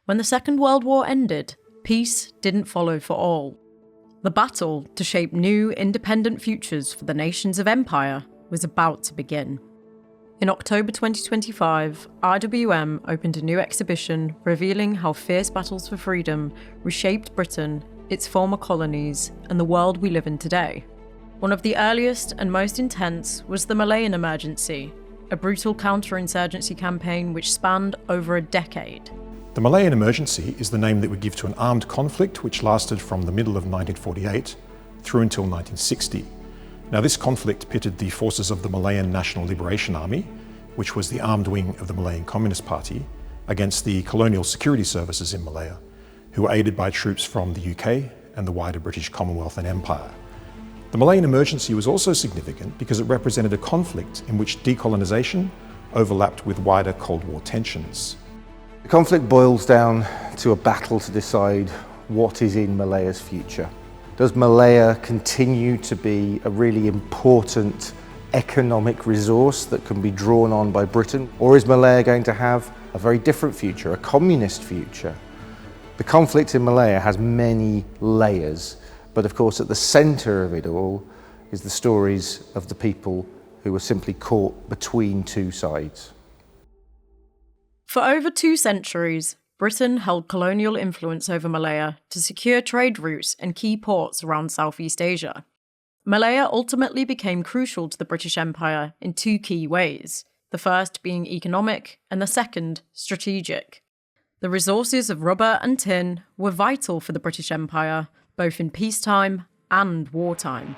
When the Second World War ended, peace didn't follow for all. The battle to shape new, independent futures for the nations of empire was about to begin. In October 2025, RWM opened a new exhibition revealing how fierce battles for freedom reshaped Britain, its former colonies, and the world we live in today. One of the earliest and most intense was the Malayan Emergency, a brutal counter-insurgency campaign which spanned over a decade. The Malayan Emergency is the name that we give to an armed conflict which lasted from the middle of 1948 through until 1960. Now, this conflict pitted the forces of the Malayan National Liberation Army, which was the armed wing of the Malayan Communist Party, against the colonial security services in Malaya, who were aided by troops from the UK and the wider British Commonwealth and Empire. The Malayan Emergency was also significant because it represented a conflict in which decolonisation overlapped with wider Cold War tensions. The conflict boils down to a battle to decide what is in Malaya's future. Does Malaya continue to be a really important economic resource that can be drawn on by Britain? Or is Malaya going to have a very different future, a communist future? The conflict in Malaya has many layers, but of course at the centre of it all is the stories of the people who were simply caught between two sides. For over 2 centuries, Britain held colonial influence over Malaya to secure trade routes and key ports around Southeast Asia. Malaya ultimately became crucial to the British Empire in 2 key ways, the first being economic and the second strategic. The resources of rubber and tin were vital for the British Empire, both in peacetime and wartime.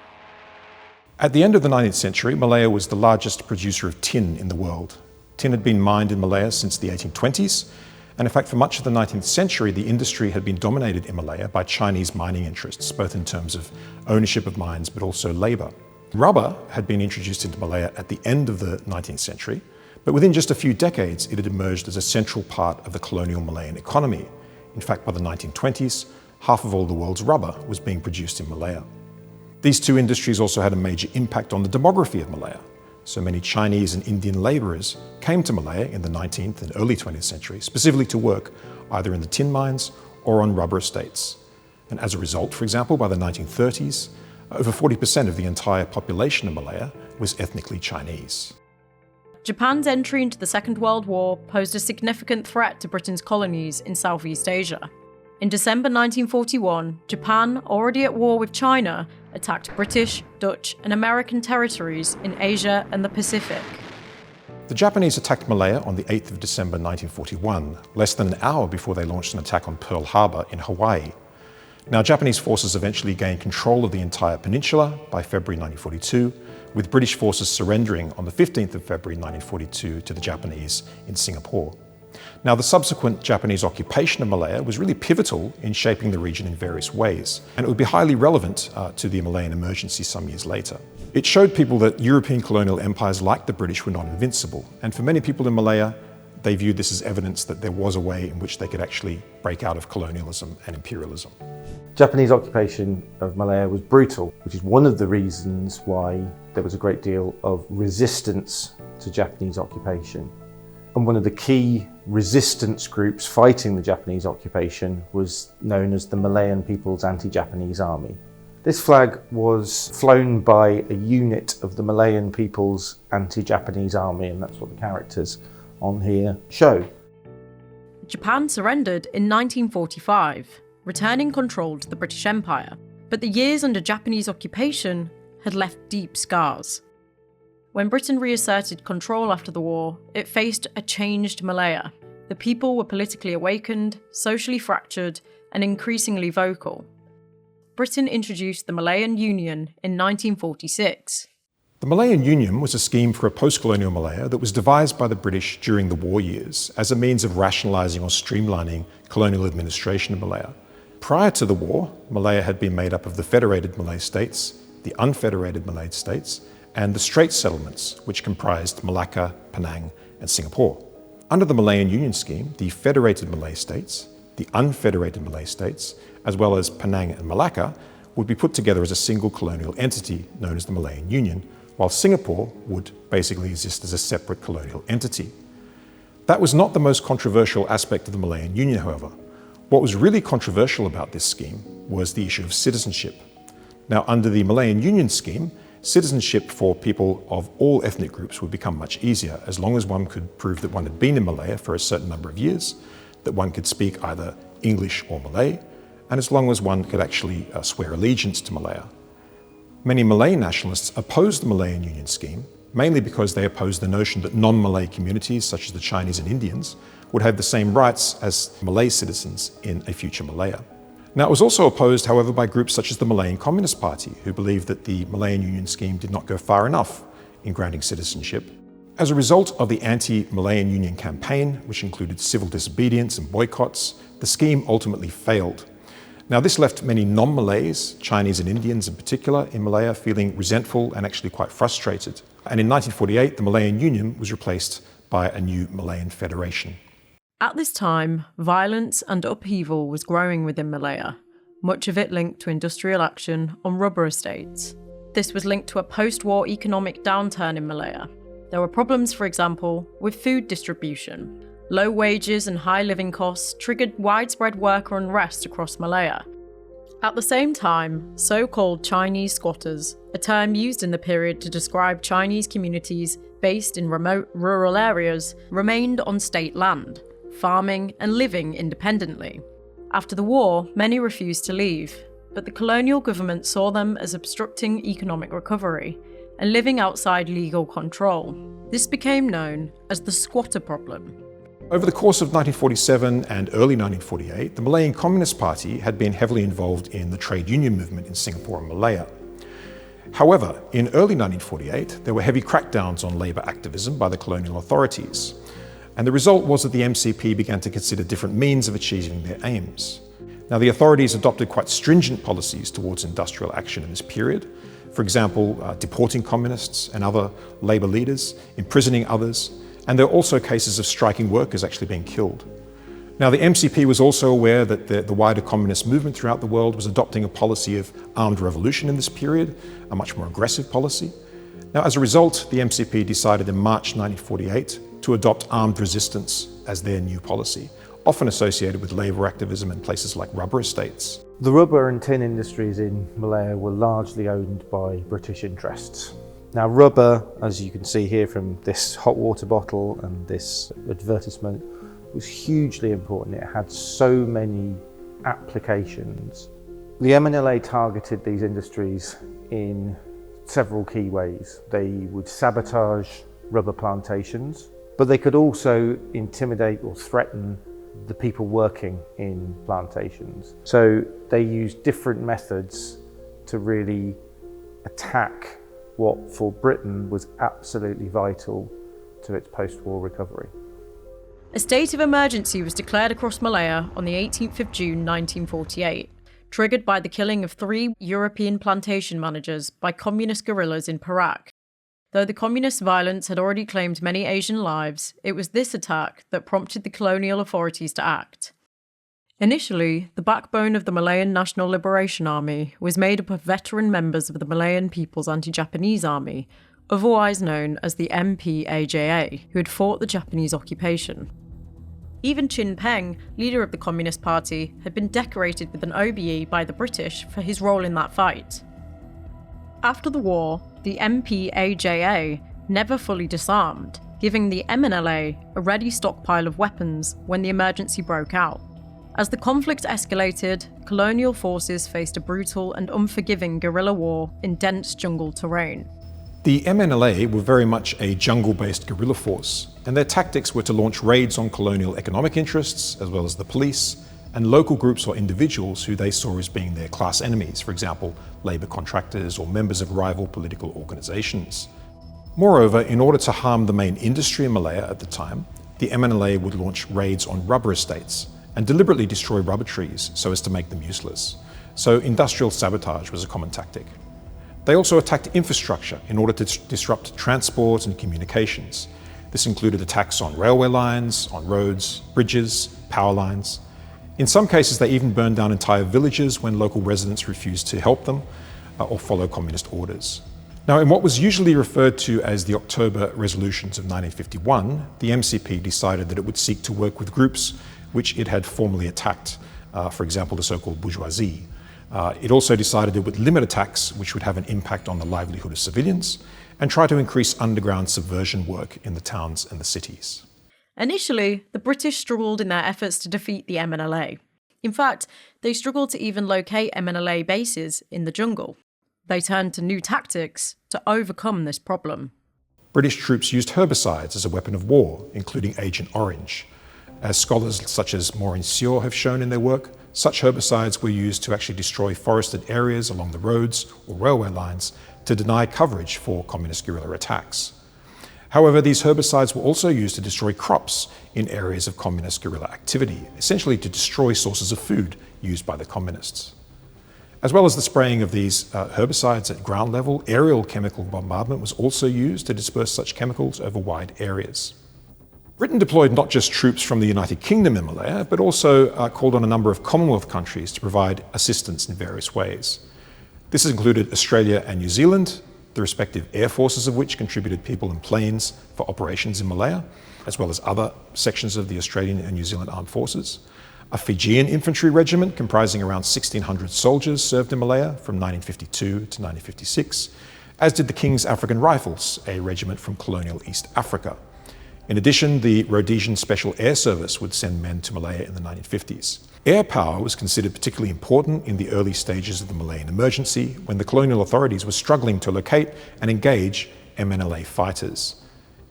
At the end of the 19th century, Malaya was the largest producer of tin in the world. Tin had been mined in Malaya since the 1820s, and in fact for much of the 19th century the industry had been dominated in Malaya by Chinese mining interests, both in terms of ownership of mines but also labour. Rubber had been introduced into Malaya at the end of the 19th century, but within just a few decades it had emerged as a central part of the colonial Malayan economy. In fact, by the 1920s, half of all the world's rubber was being produced in Malaya. These 2 industries also had a major impact on the demography of Malaya. So many Chinese and Indian labourers came to Malaya in the 19th and early 20th century, specifically to work either in the tin mines or on rubber estates. And as a result, for example, by the 1930s, over 40% of the entire population of Malaya was ethnically Chinese. Japan's entry into the Second World War posed a significant threat to Britain's colonies in Southeast Asia. In December 1941, Japan, already at war with China, attacked British, Dutch, and American territories in Asia and the Pacific. The Japanese attacked Malaya on the 8th of December 1941, less than an hour before they launched an attack on Pearl Harbor in Hawaii. Now, Japanese forces eventually gained control of the entire peninsula by February 1942, with British forces surrendering on the 15th of February 1942 to the Japanese in Singapore. Now, the subsequent Japanese occupation of Malaya was really pivotal in shaping the region in various ways, and it would be highly relevant to the Malayan Emergency some years later. It showed people that European colonial empires like the British were not invincible, and for many people in Malaya, they viewed this as evidence that there was a way in which they could actually break out of colonialism and imperialism. Japanese occupation of Malaya was brutal, which is one of the reasons why there was a great deal of resistance to Japanese occupation. And one of the key resistance groups fighting the Japanese occupation was known as the Malayan People's Anti-Japanese Army. This flag was flown by a unit of the Malayan People's Anti-Japanese Army, and that's what the characters on here show. Japan surrendered in 1945, returning control to the British Empire, but the years under Japanese occupation had left deep scars. When Britain reasserted control after the war, it faced a changed Malaya. The people were politically awakened, socially fractured, and increasingly vocal. Britain introduced the Malayan Union in 1946. The Malayan Union was a scheme for a post-colonial Malaya that was devised by the British during the war years as a means of rationalising or streamlining colonial administration of Malaya. Prior to the war, Malaya had been made up of the federated Malay states, the unfederated Malay states, and the Straits settlements, which comprised Malacca, Penang, and Singapore. Under the Malayan Union scheme, the federated Malay states, the unfederated Malay states, as well as Penang and Malacca, would be put together as a single colonial entity known as the Malayan Union, while Singapore would basically exist as a separate colonial entity. That was not the most controversial aspect of the Malayan Union, however. What was really controversial about this scheme was the issue of citizenship. Now, under the Malayan Union scheme, citizenship for people of all ethnic groups would become much easier as long as one could prove that one had been in Malaya for a certain number of years, that one could speak either English or Malay, and as long as one could actually swear allegiance to Malaya. Many Malay nationalists opposed the Malayan Union scheme, mainly because they opposed the notion that non-Malay communities, such as the Chinese and Indians, would have the same rights as Malay citizens in a future Malaya. Now, it was also opposed, however, by groups such as the Malayan Communist Party, who believed that the Malayan Union scheme did not go far enough in granting citizenship. As a result of the anti-Malayan Union campaign, which included civil disobedience and boycotts, the scheme ultimately failed. Now, this left many non-Malays, Chinese and Indians in particular, in Malaya feeling resentful and actually quite frustrated. And in 1948, the Malayan Union was replaced by a new Malayan Federation. At this time, violence and upheaval was growing within Malaya, much of it linked to industrial action on rubber estates. This was linked to a post-war economic downturn in Malaya. There were problems, for example, with food distribution. Low wages and high living costs triggered widespread worker unrest across Malaya. At the same time, so-called Chinese squatters, a term used in the period to describe Chinese communities based in remote rural areas, remained on state land, farming and living independently. After the war, many refused to leave, but the colonial government saw them as obstructing economic recovery and living outside legal control. This became known as the squatter problem. Over the course of 1947 and early 1948, the Malayan Communist Party had been heavily involved in the trade union movement in Singapore and Malaya. However, in early 1948, there were heavy crackdowns on labour activism by the colonial authorities. And the result was that the MCP began to consider different means of achieving their aims. Now, the authorities adopted quite stringent policies towards industrial action in this period. For example, deporting communists and other labour leaders, imprisoning others, and there are also cases of striking workers actually being killed. Now, the MCP was also aware that the wider communist movement throughout the world was adopting a policy of armed revolution in this period, a much more aggressive policy. Now, as a result, the MCP decided in March 1948 to adopt armed resistance as their new policy, often associated with labour activism in places like rubber estates. The rubber and tin industries in Malaya were largely owned by British interests. Now, rubber, as you can see here from this hot water bottle and this advertisement, was hugely important. It had so many applications. The MNLA targeted these industries in several key ways. They would sabotage rubber plantations, but they could also intimidate or threaten the people working in plantations. So they used different methods to really attack what for Britain was absolutely vital to its post-war recovery. A state of emergency was declared across Malaya on the 18th of June 1948, triggered by the killing of 3 European plantation managers by communist guerrillas in Perak. Though the communist violence had already claimed many Asian lives, it was this attack that prompted the colonial authorities to act. Initially, the backbone of the Malayan National Liberation Army was made up of veteran members of the Malayan People's Anti-Japanese Army, otherwise known as the MPAJA, who had fought the Japanese occupation. Even Chin Peng, leader of the Communist Party, had been decorated with an OBE by the British for his role in that fight. After the war, the MPAJA never fully disarmed, giving the MNLA a ready stockpile of weapons when the emergency broke out. As the conflict escalated, colonial forces faced a brutal and unforgiving guerrilla war in dense jungle terrain. The MNLA were very much a jungle-based guerrilla force, and their tactics were to launch raids on colonial economic interests, as well as the police, and local groups or individuals who they saw as being their class enemies, for example, labour contractors or members of rival political organisations. Moreover, in order to harm the main industry in Malaya at the time, the MNLA would launch raids on rubber estates and deliberately destroy rubber trees so as to make them useless. So industrial sabotage was a common tactic. They also attacked infrastructure in order to disrupt transport and communications. This included attacks on railway lines, on roads, bridges, power lines. In some cases, they even burned down entire villages when local residents refused to help them or follow communist orders. Now, in what was usually referred to as the October Resolutions of 1951, the MCP decided that it would seek to work with groups which it had formerly attacked, for example, the so-called bourgeoisie. It also decided it would limit attacks which would have an impact on the livelihood of civilians and try to increase underground subversion work in the towns and the cities. Initially, the British struggled in their efforts to defeat the MNLA. In fact, they struggled to even locate MNLA bases in the jungle. They turned to new tactics to overcome this problem. British troops used herbicides as a weapon of war, including Agent Orange. As scholars such as Maureen Seur have shown in their work, such herbicides were used to actually destroy forested areas along the roads or railway lines to deny coverage for communist guerrilla attacks. However, these herbicides were also used to destroy crops in areas of communist guerrilla activity, essentially to destroy sources of food used by the communists. As well as the spraying of these herbicides at ground level, aerial chemical bombardment was also used to disperse such chemicals over wide areas. Britain deployed not just troops from the United Kingdom in Malaya, but also called on a number of Commonwealth countries to provide assistance in various ways. This has included Australia and New Zealand, the respective air forces of which contributed people and planes for operations in Malaya, as well as other sections of the Australian and New Zealand Armed Forces. A Fijian infantry regiment comprising around 1,600 soldiers served in Malaya from 1952 to 1956, as did the King's African Rifles, a regiment from colonial East Africa. In addition, the Rhodesian Special Air Service would send men to Malaya in the 1950s. Air power was considered particularly important in the early stages of the Malayan Emergency, when the colonial authorities were struggling to locate and engage MNLA fighters.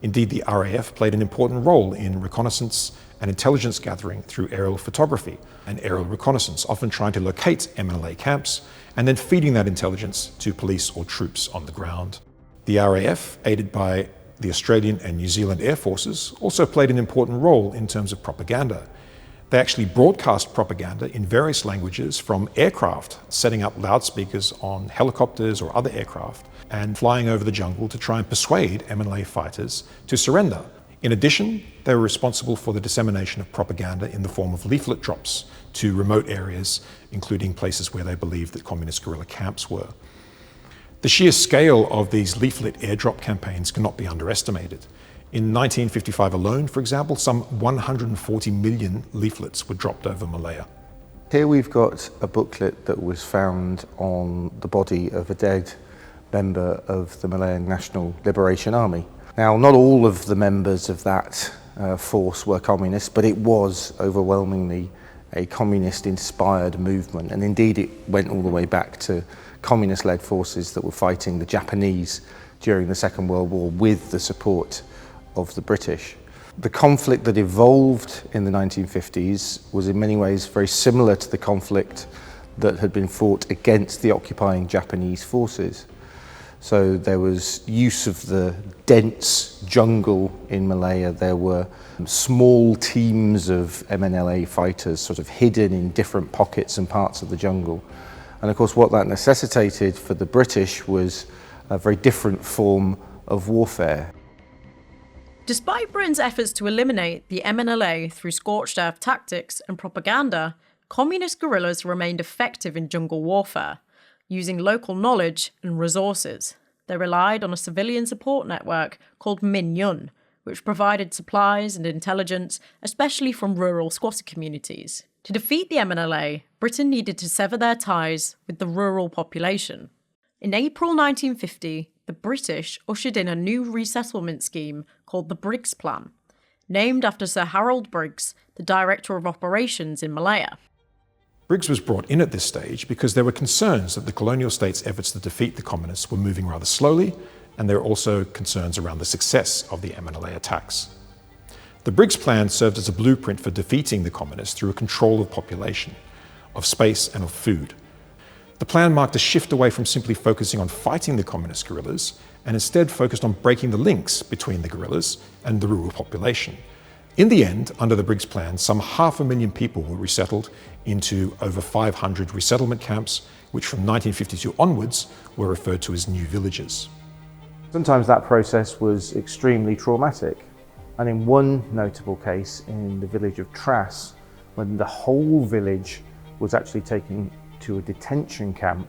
Indeed, the RAF played an important role in reconnaissance and intelligence gathering through aerial photography and aerial reconnaissance, often trying to locate MNLA camps and then feeding that intelligence to police or troops on the ground. The RAF, aided by the Australian and New Zealand Air Forces, also played an important role in terms of propaganda. They actually broadcast propaganda in various languages from aircraft, setting up loudspeakers on helicopters or other aircraft and flying over the jungle to try and persuade MNLA fighters to surrender. In addition, they were responsible for the dissemination of propaganda in the form of leaflet drops to remote areas, including places where they believed that communist guerrilla camps were. The sheer scale of these leaflet airdrop campaigns cannot be underestimated. In 1955 alone, for example, some 140 million leaflets were dropped over Malaya. Here we've got a booklet that was found on the body of a dead member of the Malayan National Liberation Army. Now, not all of the members of that force were communists, but it was overwhelmingly a communist-inspired movement, and indeed it went all the way back to communist-led forces that were fighting the Japanese during the Second World War with the support of the British. The conflict that evolved in the 1950s was in many ways very similar to the conflict that had been fought against the occupying Japanese forces. So there was use of the dense jungle in Malaya. There were small teams of MNLA fighters sort of hidden in different pockets and parts of the jungle. And of course what that necessitated for the British was a very different form of warfare. Despite Britain's efforts to eliminate the MNLA through scorched earth tactics and propaganda, communist guerrillas remained effective in jungle warfare, using local knowledge and resources. They relied on a civilian support network called Min Yun, which provided supplies and intelligence, especially from rural squatter communities. To defeat the MNLA, Britain needed to sever their ties with the rural population. In April 1950, the British ushered in a new resettlement scheme called the Briggs Plan, named after Sir Harold Briggs, the Director of Operations in Malaya. Briggs was brought in at this stage because there were concerns that the colonial state's efforts to defeat the communists were moving rather slowly, and there were also concerns around the success of the MNLA attacks. The Briggs Plan served as a blueprint for defeating the communists through a control of population, of space and of food. The plan marked a shift away from simply focusing on fighting the communist guerrillas and instead focused on breaking the links between the guerrillas and the rural population. In the end, under the Briggs Plan, some 500,000 people were resettled into over 500 resettlement camps, which from 1952 onwards were referred to as new villages. Sometimes that process was extremely traumatic. And in one notable case, in the village of Trass, when the whole village was actually taken to a detention camp,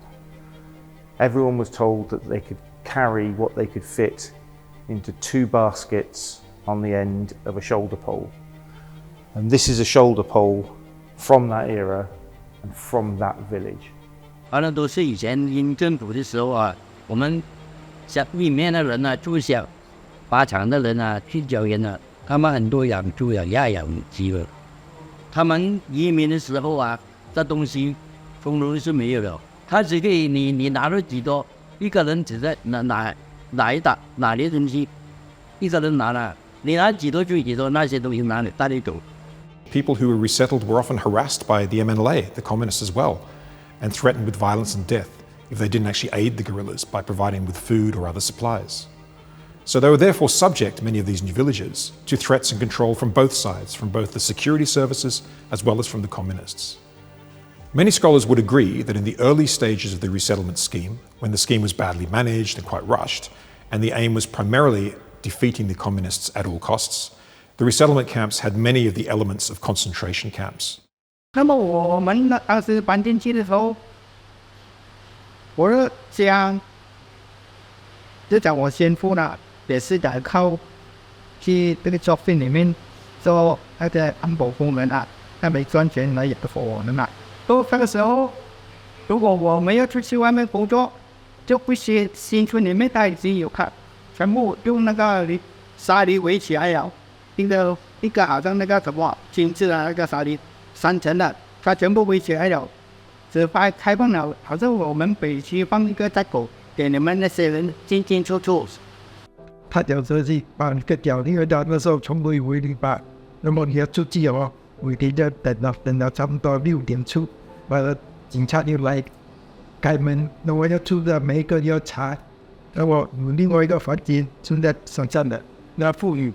everyone was told that they could carry what they could fit into 2 baskets on the end of a shoulder pole. And this is a shoulder pole from that era and from that village. 那都是以前英政府的时候啊，我们像里面的人啊，住小靶场的人啊，去救援啊，他们很多养猪了、养鸡了。他们移民的时候啊，这东西封路是没有的，他只可以你拿了几多，一个人只在拿的东西，一个人拿了，你拿几多就几多，那些东西拿里走。People who were resettled were often harassed by the MNLA, the communists as well, and threatened with violence and death if they didn't actually aid the guerrillas by providing with food or other supplies. So they were therefore subject, many of these new villages, to threats and control from both sides, from both the security services as well as from the communists. Many scholars would agree that in the early stages of the resettlement scheme, when the scheme was badly managed and quite rushed, and the aim was primarily defeating the communists at all costs, the resettlement camps had many of the elements of concentration camps. 那么我们当时搬进去的时候，我的家就讲我先父呢，也是在靠去这个作品里面做那个安保工人啊，他没赚钱来养活我们嘛。都那个时候，如果我们要出去外面工作，就必须新村里面带自己有看，全部用那个沙泥围起来了。一个好像那个什么金字的那个沙泥3层的，它全部围起来了，只开放了，好像我们北区放一个闸口给你们那些人进进出出。他有时候是把那个脚那个那时候从回篱笆，那么你要出去哦，回篱就等到差不多6点出，完了警察又来开门，那我要出的每一个要查，那我另外一个房间住在山上的那妇女。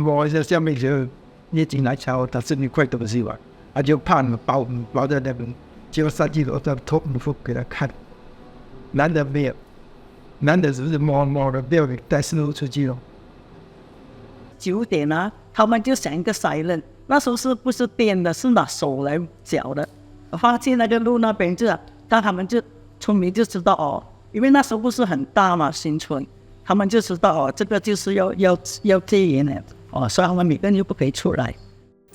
我在下面就一进来瞧，他是你快东西吧，他就怕你包在那边，就上去楼上脱衣服给他看，男的没有，男的只是摸的，不要给带思路出去了。9点啊，他们就响一个 silent， 那时候是不是电的，是拿手来搅的，放进那个路那边他们就村民就知道哦，因为那时候不是很大嘛，新村。他们就知道哦，这个就是要戒严的哦，所以他们每个人就不可以出来。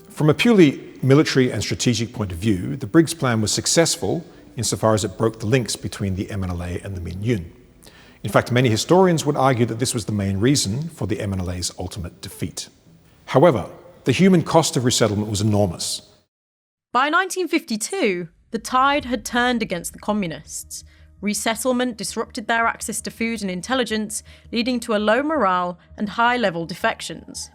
From a purely military and strategic point of view, the Briggs Plan was successful insofar as it broke the links between the MNLA and the Malayan Union. In fact, many historians would argue that this was the main reason for the MNLA's ultimate defeat. However, the human cost of resettlement was enormous. By 1952, the tide had turned against the communists. Resettlement disrupted their access to food and intelligence, leading to a low morale and high-level defections.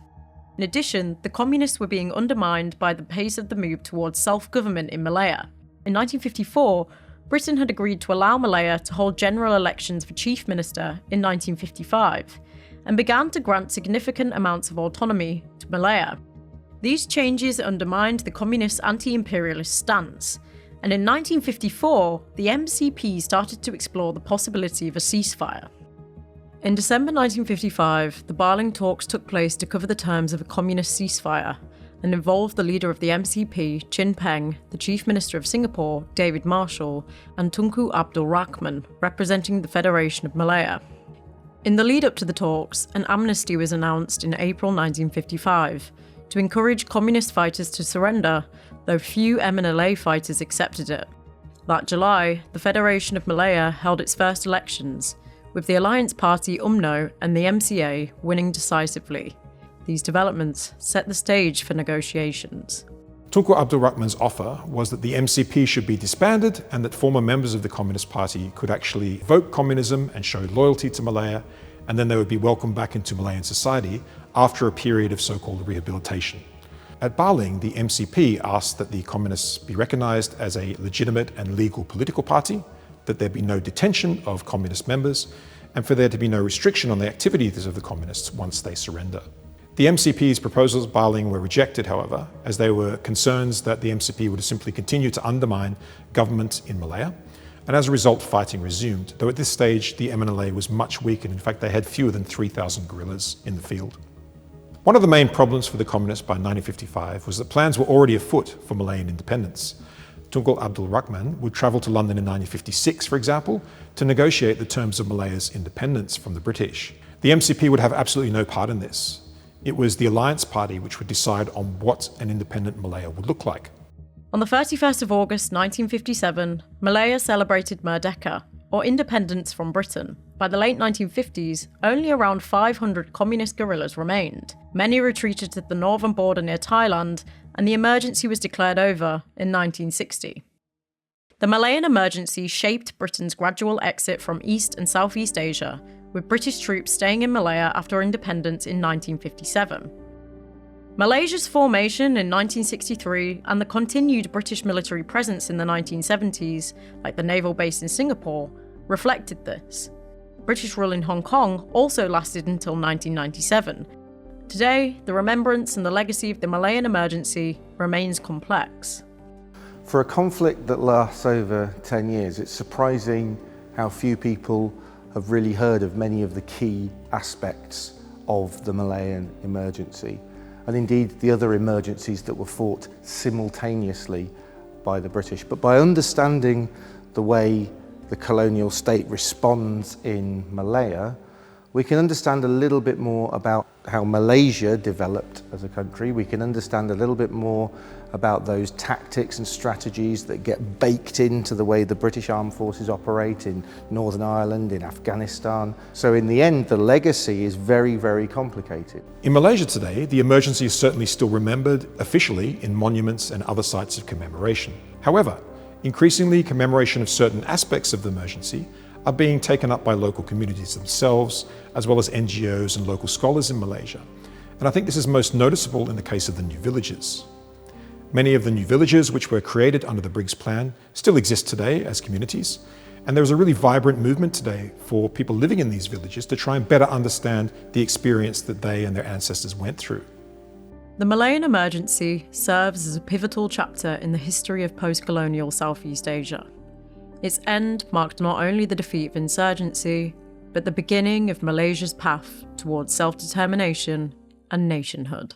In addition, the communists were being undermined by the pace of the move towards self-government in Malaya. In 1954, Britain had agreed to allow Malaya to hold general elections for chief minister in 1955, and began to grant significant amounts of autonomy to Malaya. These changes undermined the communist anti-imperialist stance, and in 1954, the MCP started to explore the possibility of a ceasefire. In December 1955, the Baling Talks took place to cover the terms of a communist ceasefire and involved the leader of the MCP, Chin Peng, the Chief Minister of Singapore, David Marshall, and Tunku Abdul Rahman, representing the Federation of Malaya. In the lead-up to the talks, an amnesty was announced in April 1955 to encourage communist fighters to surrender, though few MNLA fighters accepted it. That July, the Federation of Malaya held its first elections, with the Alliance Party UMNO and the MCA winning decisively. These developments set the stage for negotiations. Tunku Abdul Rahman's offer was that the MCP should be disbanded and that former members of the Communist Party could actually vote communism and show loyalty to Malaya, and then they would be welcomed back into Malayan society after a period of so-called rehabilitation. At Baling, the MCP asked that the communists be recognised as a legitimate and legal political party, that there be no detention of communist members, and for there to be no restriction on the activities of the communists once they surrender. The MCP's proposals at Baling were rejected, however, as there were concerns that the MCP would simply continue to undermine government in Malaya, and as a result, fighting resumed, though at this stage the MNLA was much weakened. In fact, they had fewer than 3,000 guerrillas in the field. One of the main problems for the communists by 1955 was that plans were already afoot for Malayan independence. Tunku Abdul Rahman, would travel to London in 1956, for example, to negotiate the terms of Malaya's independence from the British. The MCP would have absolutely no part in this. It was the Alliance Party which would decide on what an independent Malaya would look like. On the 31st of August 1957, Malaya celebrated Merdeka, or independence from Britain. By the late 1950s, only around 500 communist guerrillas remained. Many retreated to the northern border near Thailand, and the emergency was declared over in 1960. The Malayan Emergency shaped Britain's gradual exit from East and Southeast Asia, with British troops staying in Malaya after independence in 1957. Malaysia's formation in 1963 and the continued British military presence in the 1970s, like the naval base in Singapore, reflected this. British rule in Hong Kong also lasted until 1997. Today, the remembrance and the legacy of the Malayan Emergency remains complex. For a conflict that lasts over 10 years, it's surprising how few people have really heard of many of the key aspects of the Malayan Emergency, and indeed the other emergencies that were fought simultaneously by the British. But by understanding the way the colonial state responds in Malaya, we can understand a little bit more about how Malaysia developed as a country. We can understand a little bit more about those tactics and strategies that get baked into the way the British Armed Forces operate in Northern Ireland, in Afghanistan. So in the end, the legacy is very, very complicated. In Malaysia today, the emergency is certainly still remembered officially in monuments and other sites of commemoration. However, increasingly commemoration of certain aspects of the emergency are being taken up by local communities themselves, as well as NGOs and local scholars in Malaysia. And I think this is most noticeable in the case of the new villages. Many of the new villages, which were created under the Briggs Plan, still exist today as communities. And there's a really vibrant movement today for people living in these villages to try and better understand the experience that they and their ancestors went through. The Malayan Emergency serves as a pivotal chapter in the history of post-colonial Southeast Asia. Its end marked not only the defeat of insurgency, but the beginning of Malaysia's path towards self-determination and nationhood.